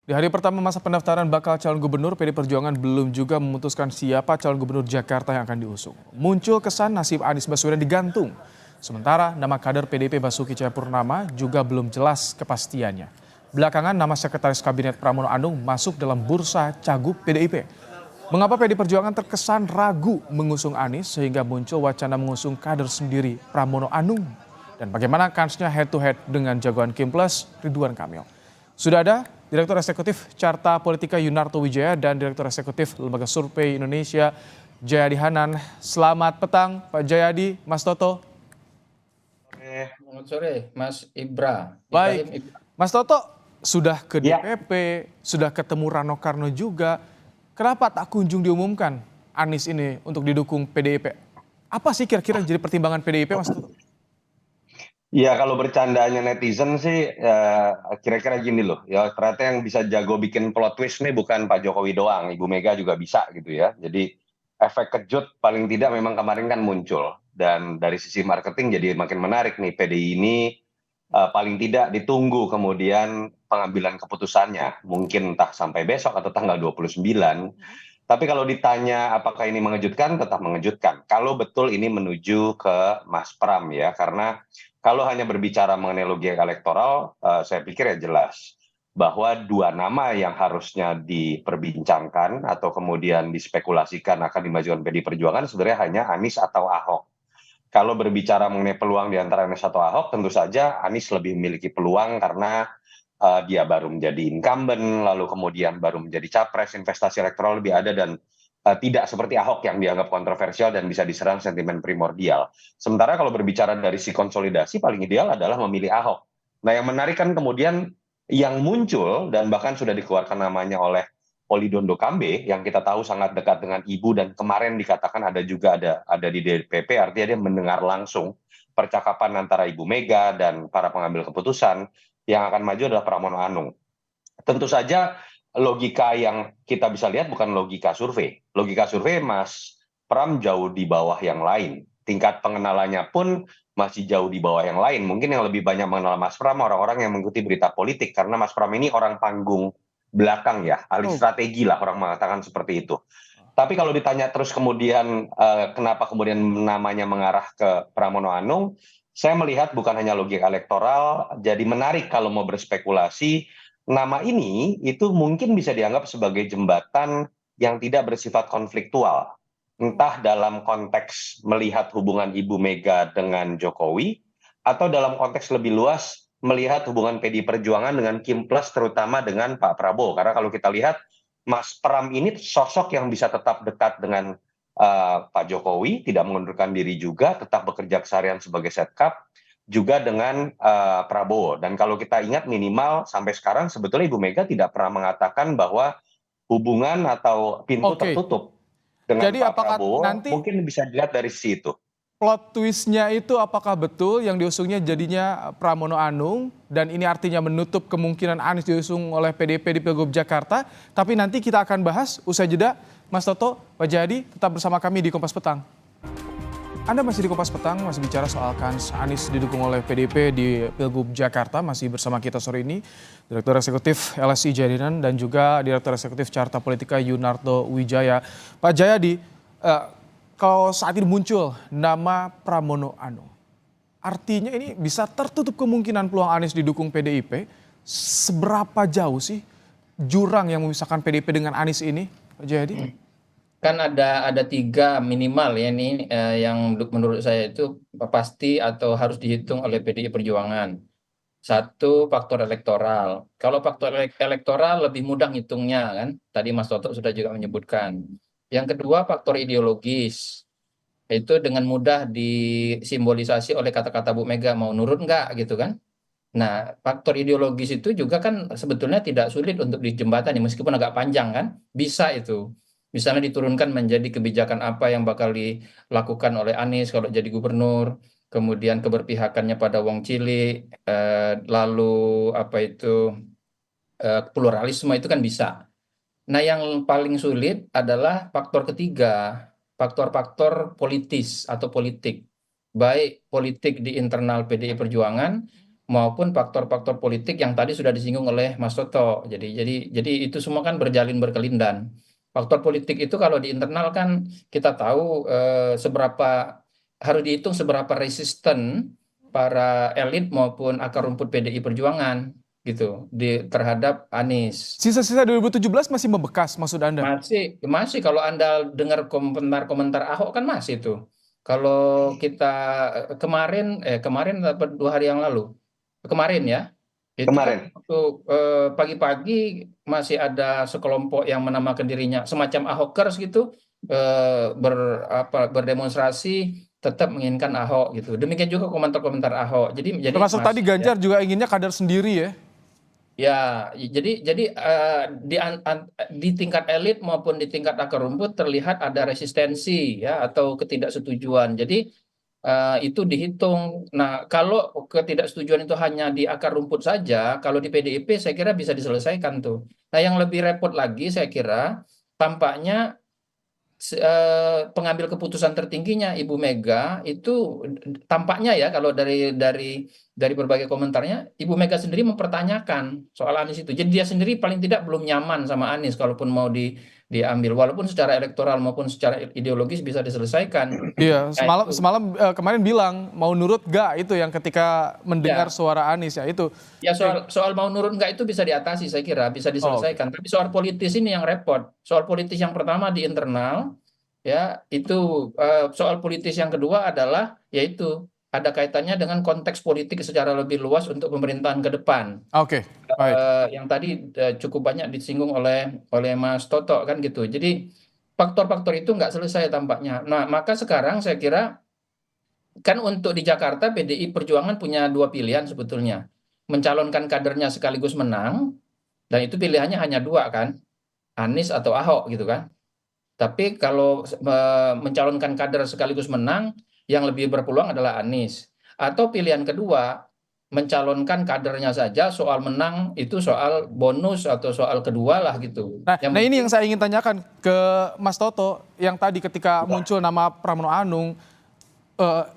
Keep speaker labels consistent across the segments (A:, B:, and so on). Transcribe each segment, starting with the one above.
A: Di hari pertama masa pendaftaran bakal calon gubernur, PD Perjuangan belum juga memutuskan siapa calon gubernur Jakarta yang akan diusung. Muncul kesan nasib Anies Baswedan digantung. Sementara nama kader PDIP Basuki Cahayapurnama juga belum jelas kepastiannya. Belakangan nama sekretaris kabinet Pramono Anung masuk dalam bursa cagup PDIP. Mengapa PD Perjuangan terkesan ragu mengusung Anies sehingga muncul wacana mengusung kader sendiri Pramono Anung? Dan bagaimana kansnya head to head dengan jagoan Kim Plus Ridwan Kamil? Sudah ada Direktur Eksekutif Carta Politika Yunarto Wijaya dan Direktur Eksekutif Lembaga Survei Indonesia Jayadi Hanan. Selamat petang Pak Jayadi, Mas Toto.
B: Selamat sore, Mas Ibrahim
A: Baik,
B: Ibra.
A: Mas Toto sudah ke
C: Ya,
A: DPP, sudah ketemu Rano Karno juga. Kenapa tak kunjung diumumkan Anies ini untuk didukung PDIP? Apa sih kira-kira jadi pertimbangan PDIP, Mas Toto?
C: ya kalau bercandanya netizen sih kira-kira gini loh. Ya ternyata yang bisa jago bikin plot twist nih bukan Pak Jokowi doang, Ibu Mega juga bisa gitu ya. Jadi efek kejut paling tidak memang kemarin kan muncul dan dari sisi marketing jadi makin menarik nih PDI ini paling tidak ditunggu kemudian pengambilan keputusannya. Mungkin entah sampai besok atau tanggal 29. Tapi kalau ditanya apakah ini mengejutkan, tetap mengejutkan. Kalau betul ini menuju ke Mas Pram ya, karena kalau hanya berbicara mengenai logika elektoral, saya pikir ya jelas bahwa dua nama yang harusnya diperbincangkan atau kemudian dispekulasikan akan dimajukan PDI Perjuangan sebenarnya hanya Anies atau Ahok. Kalau berbicara mengenai peluang di antara Anies atau Ahok, tentu saja Anies lebih memiliki peluang karena dia baru menjadi incumbent, lalu kemudian baru menjadi capres, investasi elektoral lebih ada dan tidak seperti Ahok yang dianggap kontroversial dan bisa diserang sentimen primordial. Sementara kalau berbicara dari si konsolidasi, paling ideal adalah memilih Ahok. Nah yang menarik kan kemudian yang muncul dan bahkan sudah dikeluarkan namanya oleh Polidondo Kambe yang kita tahu sangat dekat dengan ibu dan kemarin dikatakan ada di DPP, artinya dia mendengar langsung percakapan antara Ibu Mega dan para pengambil keputusan. Yang akan maju adalah Pramono Anung. Tentu saja logika yang kita bisa lihat bukan logika survei. Logika survei Mas Pram jauh di bawah yang lain. Tingkat pengenalannya pun masih jauh di bawah yang lain. Mungkin yang lebih banyak mengenal Mas Pram orang-orang yang mengikuti berita politik karena Mas Pram ini orang panggung belakang ya, ahli
A: Oh,
C: strategi lah orang mengatakan seperti itu. Tapi kalau ditanya terus kemudian kenapa kemudian namanya mengarah ke Pramono Anung, saya melihat bukan hanya logika elektoral, jadi menarik kalau mau berspekulasi, nama ini itu mungkin bisa dianggap sebagai jembatan yang tidak bersifat konfliktual. Entah dalam konteks melihat hubungan Ibu Mega dengan Jokowi, atau dalam konteks lebih luas melihat hubungan PDI Perjuangan dengan Kim Plus terutama dengan Pak Prabowo. Karena kalau kita lihat Mas Pram ini sosok yang bisa tetap dekat dengan Pak Jokowi, tidak mengundurkan diri juga, tetap bekerja keseharian sebagai setcap, juga dengan Prabowo. Dan kalau kita ingat minimal sampai sekarang sebetulnya Ibu Mega tidak pernah mengatakan bahwa hubungan atau pintu
A: oke.
C: tertutup dengan
A: Jadi
C: Pak
A: apakah
C: Prabowo
A: nanti
C: mungkin bisa dilihat dari situ.
A: plot twistnya itu apakah betul yang diusungnya jadinya Pramono Anung dan ini artinya menutup kemungkinan Anies diusung oleh PDIP di Pilgub Jakarta. Tapi nanti kita akan bahas usai jeda. Mas Toto, Pak Jayadi tetap bersama kami di Kompas Petang. Anda masih di Kompas Petang, masih bicara soal kans Anies didukung oleh PDIP di Pilgub Jakarta. Masih bersama kita sore ini Direktur Eksekutif LSI Jadinan dan juga Direktur Eksekutif Carta Politika Yunarto Wijaya. Pak Jayadi, kalau saat ini muncul nama Pramono Anung, artinya ini bisa tertutup kemungkinan peluang Anies didukung PDIP. Seberapa jauh sih jurang yang memisahkan PDIP dengan Anies ini, Pak Jayadi?
B: Kan ada tiga minimal ya ini yang menurut saya itu pasti atau harus dihitung oleh PDI Perjuangan. Satu, faktor elektoral. Kalau faktor elektoral lebih mudah ngitungnya kan. Tadi Mas Toto sudah juga menyebutkan. Yang kedua, faktor ideologis. Itu dengan mudah disimbolisasi oleh kata-kata Bu Mega mau nurut nggak gitu kan. Nah, faktor ideologis itu juga kan sebetulnya tidak sulit untuk dijembatani meskipun agak panjang kan, bisa itu. Misalnya diturunkan menjadi kebijakan apa yang bakal dilakukan oleh Anies kalau jadi gubernur, kemudian keberpihakannya pada Wong Cilik, lalu apa itu pluralisme itu kan bisa. Nah, yang paling sulit adalah faktor ketiga, faktor-faktor politis atau politik. Baik politik di internal PDI Perjuangan maupun faktor-faktor politik yang tadi sudah disinggung oleh Mas Toto. Jadi itu semua kan berjalin berkelindan. Faktor politik itu kalau di internal kan kita tahu seberapa harus dihitung seberapa resisten para elit maupun akar rumput PDI Perjuangan gitu terhadap Anies.
A: Sisa-sisa 2017 masih membekas maksud Anda?
B: Masih kalau Anda dengar komentar-komentar Ahok kan masih tuh. Kalau kita kemarin apa 2 hari yang lalu, kemarin ya, itu kan
C: Kemarin.
B: waktu pagi-pagi masih ada sekelompok yang menamakan dirinya semacam Ahokers gitu, berdemonstrasi tetap menginginkan Ahok gitu. Demikian juga komentar-komentar Ahok. Jadi
A: Termasuk tadi
B: masih ya.
A: Ganjar juga inginnya kader sendiri ya?
B: Ya, jadi di tingkat elit maupun di tingkat akar rumput terlihat ada resistensi ya atau ketidaksetujuan. Jadi itu dihitung. Nah, kalau ketidaksetujuan itu hanya di akar rumput saja, kalau di PDIP saya kira bisa diselesaikan tuh. Nah, yang lebih repot lagi saya kira tampaknya pengambil keputusan tertingginya Ibu Mega itu tampaknya ya kalau dari berbagai komentarnya Ibu Mega sendiri mempertanyakan soal Anies itu. Jadi dia sendiri paling tidak belum nyaman sama Anies kalaupun mau diambil walaupun secara elektoral maupun secara ideologis bisa diselesaikan.
A: Iya,
B: Nah,
A: semalam
B: itu
A: semalam kemarin bilang mau nurut gak itu yang ketika mendengar
B: ya.
A: suara Anies ya itu.
B: Ya soal mau nurun enggak itu bisa diatasi saya kira bisa
A: Oh, oke.
B: diselesaikan. Tapi soal politis ini yang repot. Soal politis yang pertama di internal ya itu soal politis yang kedua adalah yaitu ada kaitannya dengan konteks politik secara lebih luas untuk pemerintahan ke depan.
A: Oke, baik.
B: Yang tadi cukup banyak disinggung oleh Mas Toto kan gitu. Jadi faktor-faktor itu nggak selesai tampaknya. Nah maka sekarang saya kira kan untuk di Jakarta PDI Perjuangan punya dua pilihan sebetulnya. Mencalonkan kadernya sekaligus menang, dan itu pilihannya hanya dua kan, Anies atau Ahok gitu kan. Tapi kalau mencalonkan kader sekaligus menang, yang lebih berpeluang adalah Anies. Atau pilihan kedua, mencalonkan kadernya saja, soal menang itu soal bonus atau soal kedua lah gitu.
A: Nah,
B: Yang
A: ini
B: penting
A: yang saya ingin tanyakan ke Mas Toto yang tadi ketika muncul nama Pramono Anung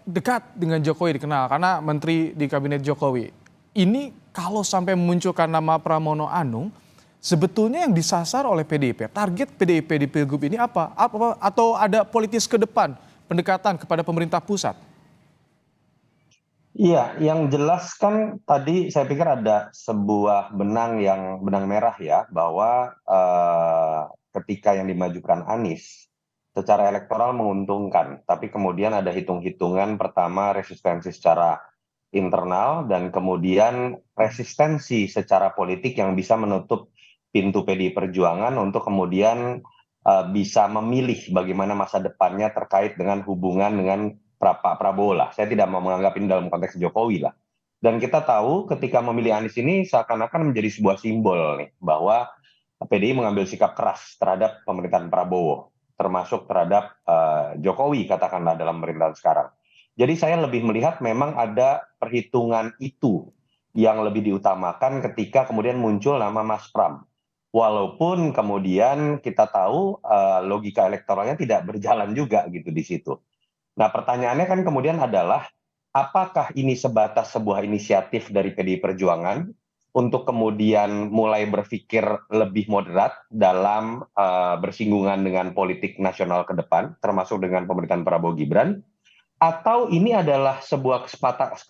A: dekat dengan Jokowi dikenal karena menteri di kabinet Jokowi. Ini kalau sampai memunculkan nama Pramono Anung, sebetulnya yang disasar oleh PDIP, target PDIP di Pilgub ini apa? Atau ada politis ke depan, pendekatan kepada pemerintah pusat?
C: Iya, yang jelas kan tadi saya pikir ada sebuah benang merah ya, bahwa ketika yang dimajukan Anies secara elektoral menguntungkan, tapi kemudian ada hitung-hitungan pertama resistensi secara internal dan kemudian resistensi secara politik yang bisa menutup pintu PDI Perjuangan untuk kemudian bisa memilih bagaimana masa depannya terkait dengan hubungan dengan Pak Prabowo lah. Saya tidak mau menganggap ini dalam konteks Jokowi lah. Dan kita tahu ketika memilih Anies ini seakan-akan menjadi sebuah simbol nih bahwa PDI mengambil sikap keras terhadap pemerintahan Prabowo, termasuk terhadap Jokowi katakanlah dalam pemerintahan sekarang. Jadi saya lebih melihat memang ada perhitungan itu yang lebih diutamakan ketika kemudian muncul nama Mas Pram. Walaupun kemudian kita tahu logika elektoralnya tidak berjalan juga gitu di situ. Nah, pertanyaannya kan kemudian adalah apakah ini sebatas sebuah inisiatif dari PDI Perjuangan untuk kemudian mulai berpikir lebih moderat dalam bersinggungan dengan politik nasional ke depan, termasuk dengan pemerintahan Prabowo Gibran, atau ini adalah sebuah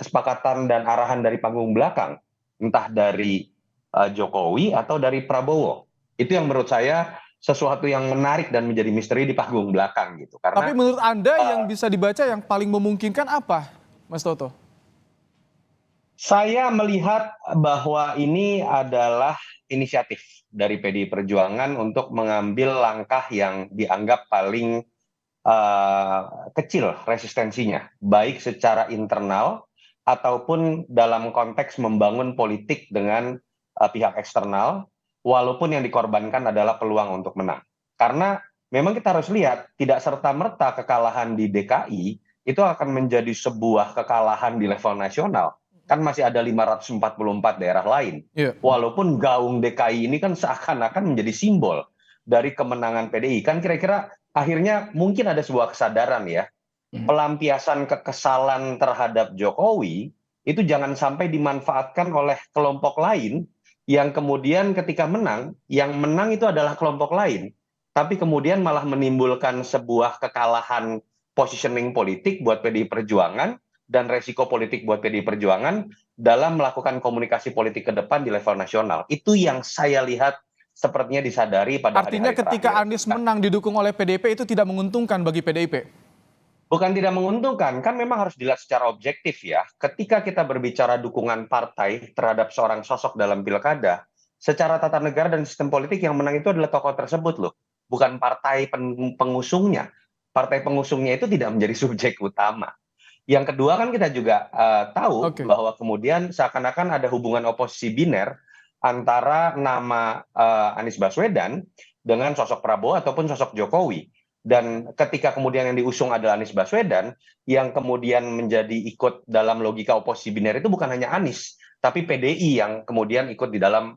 C: kesepakatan dan arahan dari panggung belakang, entah dari Jokowi atau dari Prabowo. Itu yang menurut saya sesuatu yang menarik dan menjadi misteri di panggung belakang gitu.
A: Tapi
C: Karena
A: menurut Anda yang bisa dibaca yang paling memungkinkan apa, Mas Toto?
C: saya melihat bahwa ini adalah inisiatif dari PDI Perjuangan untuk mengambil langkah yang dianggap paling kecil resistensinya, baik secara internal ataupun dalam konteks membangun politik dengan pihak eksternal, walaupun yang dikorbankan adalah peluang untuk menang. Karena memang kita harus lihat, tidak serta-merta kekalahan di DKI itu akan menjadi sebuah kekalahan di level nasional. Kan masih ada 544 daerah lain.
A: Iya.
C: Walaupun gaung DKI ini kan seakan-akan menjadi simbol dari kemenangan PDI. Kan kira-kira akhirnya mungkin ada sebuah kesadaran ya, pelampiasan kekesalan terhadap Jokowi itu jangan sampai dimanfaatkan oleh kelompok lain yang kemudian ketika menang, yang menang itu adalah kelompok lain, tapi kemudian malah menimbulkan sebuah kekalahan positioning politik buat PDI Perjuangan dan resiko politik buat PDI Perjuangan dalam melakukan komunikasi politik ke depan di level nasional. Itu yang saya lihat sepertinya disadari pada
A: Artinya
C: hari-hari
A: ketika
C: terakhir.
A: Anies menang didukung oleh PDIP itu tidak menguntungkan bagi PDIP?
C: Bukan tidak menguntungkan, kan memang harus dilihat secara objektif ya. Ketika kita berbicara dukungan partai terhadap seorang sosok dalam pilkada, secara tata negara dan sistem politik yang menang itu adalah tokoh tersebut loh, bukan partai pengusungnya. Partai pengusungnya itu tidak menjadi subjek utama. Yang kedua kan kita juga tahu
A: Oke.
C: bahwa kemudian seakan-akan ada hubungan oposisi biner antara nama Anies Baswedan dengan sosok Prabowo ataupun sosok Jokowi. Dan ketika kemudian yang diusung adalah Anies Baswedan, yang kemudian menjadi ikut dalam logika oposisi biner itu bukan hanya Anies, tapi PDI yang kemudian ikut di dalam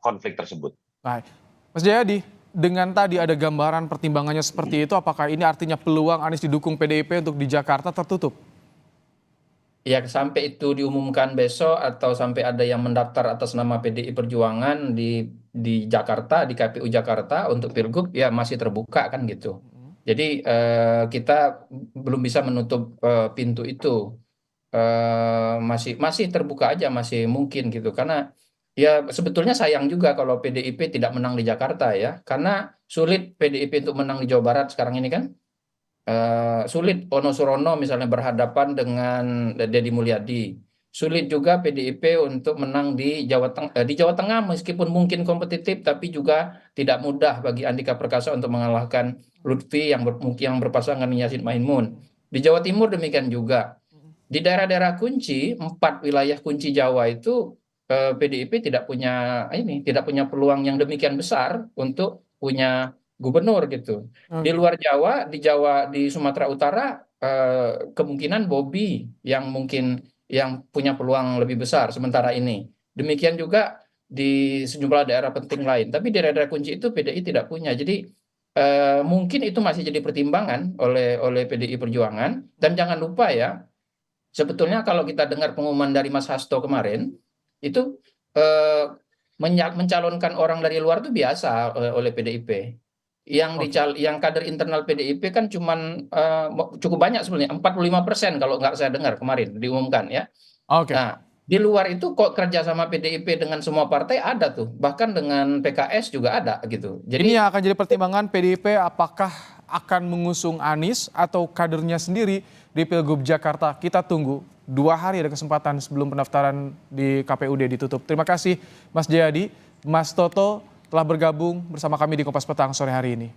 C: konflik tersebut.
A: Baik. Mas Jayadi, dengan tadi ada gambaran pertimbangannya seperti itu, apakah ini artinya peluang Anies didukung PDIP untuk di Jakarta tertutup?
B: Ya, sampai itu diumumkan besok atau sampai ada yang mendaftar atas nama PDI Perjuangan di Jakarta, di KPU Jakarta untuk Pilgub, ya masih terbuka kan gitu. Jadi kita belum bisa menutup pintu itu. Masih terbuka aja, masih mungkin gitu. Karena ya sebetulnya sayang juga kalau PDIP tidak menang di Jakarta ya. Karena sulit PDIP untuk menang di Jawa Barat sekarang ini kan. Sulit Ono Surono misalnya berhadapan dengan Deddy Mulyadi. Sulit juga PDIP untuk menang di Jawa Tengah meskipun mungkin kompetitif tapi juga tidak mudah bagi Andika Perkasa untuk mengalahkan Lutfi yang berpasangan dengan Yassin Maimun. Di Jawa Timur demikian juga. Di daerah-daerah kunci, 4 wilayah kunci Jawa itu PDIP tidak punya peluang yang demikian besar untuk punya gubernur gitu. Di luar Jawa, di Sumatera Utara kemungkinan Bobi yang punya peluang lebih besar sementara ini. Demikian juga di sejumlah daerah penting lain. Tapi di daerah kunci itu PDI tidak punya. Jadi mungkin itu masih jadi pertimbangan oleh PDI Perjuangan. Dan jangan lupa ya, sebetulnya kalau kita dengar pengumuman dari Mas Hasto kemarin, itu eh, mencalonkan orang dari luar itu biasa oleh PDIP. Yang kader internal PDIP kan cuman cukup banyak sebenarnya, 45% kalau nggak saya dengar kemarin diumumkan ya.
A: Oke.
B: Nah, di luar itu kok kerjasama PDIP dengan semua partai ada tuh, bahkan dengan PKS juga ada gitu.
A: Ini
B: Jadi
A: yang akan jadi pertimbangan PDIP apakah akan mengusung Anies atau kadernya sendiri di Pilgub Jakarta. Kita tunggu. 2 hari ada kesempatan sebelum pendaftaran di KPUD ditutup. Terima kasih Mas Jayadi, Mas Toto telah bergabung bersama kami di Kompas Petang sore hari ini.